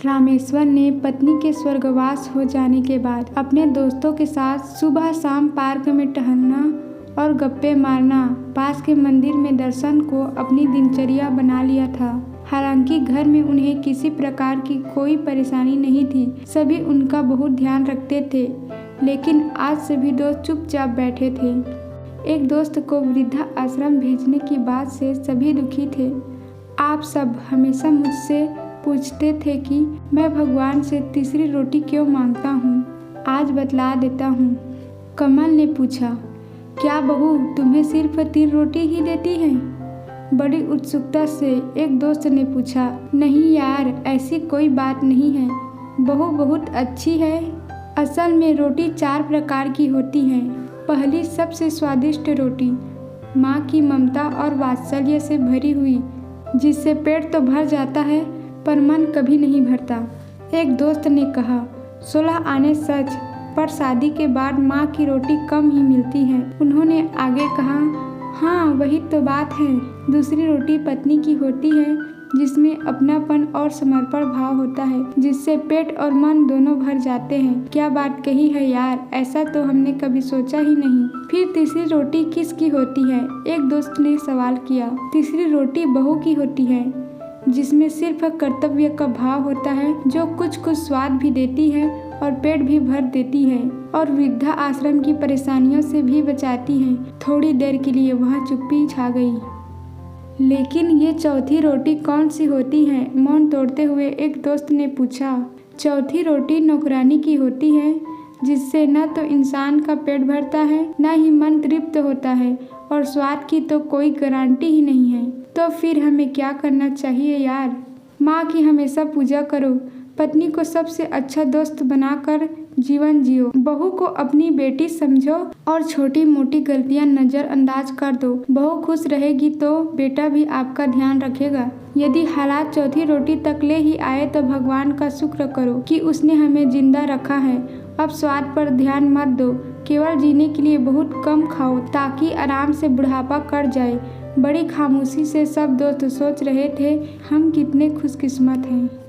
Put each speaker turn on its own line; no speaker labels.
रामेश्वर ने पत्नी के स्वर्गवास हो जाने के बाद अपने दोस्तों के साथ सुबह शाम पार्क में टहलना और गप्पे मारना, पास के मंदिर में दर्शन को अपनी दिनचर्या बना लिया था। हालांकि घर में उन्हें किसी प्रकार की कोई परेशानी नहीं थी, सभी उनका बहुत ध्यान रखते थे। लेकिन आज सभी दोस्त चुपचाप बैठे थे। एक दोस्त को वृद्धा आश्रम भेजने की बात से सभी दुखी थे। आप सब हमेशा मुझसे पूछते थे कि मैं भगवान से तीसरी रोटी क्यों मांगता हूँ। आज बतला देता हूँ। कमल ने पूछा, क्या बहू तुम्हें सिर्फ 3 रोटी ही देती है? बड़ी उत्सुकता से एक दोस्त ने पूछा। नहीं यार, ऐसी कोई बात नहीं है, बहू बहुत अच्छी है। असल में रोटी 4 प्रकार की होती है। पहली सबसे स्वादिष्ट रोटी, माँ की ममता और वात्सल्य से भरी हुई, जिससे पेट तो भर जाता है पर मन कभी नहीं भरता। एक दोस्त ने कहा, 16 आने सच, पर शादी के बाद माँ की रोटी कम ही मिलती है। उन्होंने आगे कहा, हाँ वही तो बात है। दूसरी रोटी पत्नी की होती है, जिसमें अपनापन और समर्पण भाव होता है, जिससे पेट और मन दोनों भर जाते हैं। क्या बात कही है यार, ऐसा तो हमने कभी सोचा ही नहीं। फिर तीसरी रोटी किसकी होती है? एक दोस्त ने सवाल किया। तीसरी रोटी बहू की होती है, जिसमें सिर्फ कर्तव्य का भाव होता है, जो कुछ कुछ स्वाद भी देती है और पेट भी भर देती है और वृद्धा आश्रम की परेशानियों से भी बचाती है। थोड़ी देर के लिए वहाँ चुप्पी छा गई। लेकिन ये चौथी रोटी कौन सी होती है? मौन तोड़ते हुए एक दोस्त ने पूछा। चौथी रोटी नौकरानी की होती है, जिससे न तो इंसान का पेट भरता है, न ही मन तृप्त होता है, और स्वाद की तो कोई गारंटी ही नहीं है। तो फिर हमें क्या करना चाहिए यार? माँ की हमेशा पूजा करो, पत्नी को सबसे अच्छा दोस्त बनाकर जीवन जियो, बहू को अपनी बेटी समझो और छोटी मोटी गलतियां नज़रअंदाज कर दो। बहू खुश रहेगी तो बेटा भी आपका ध्यान रखेगा। यदि हालात चौथी रोटी तक ले ही आए तो भगवान का शुक्र करो कि उसने हमें जिंदा रखा है। अब स्वाद पर ध्यान मत दो, केवल जीने के लिए बहुत कम खाओ ताकि आराम से बुढ़ापा कट जाए। बड़ी खामोशी से सब दोस्त सोच रहे थे, हम कितने खुशकिस्मत हैं।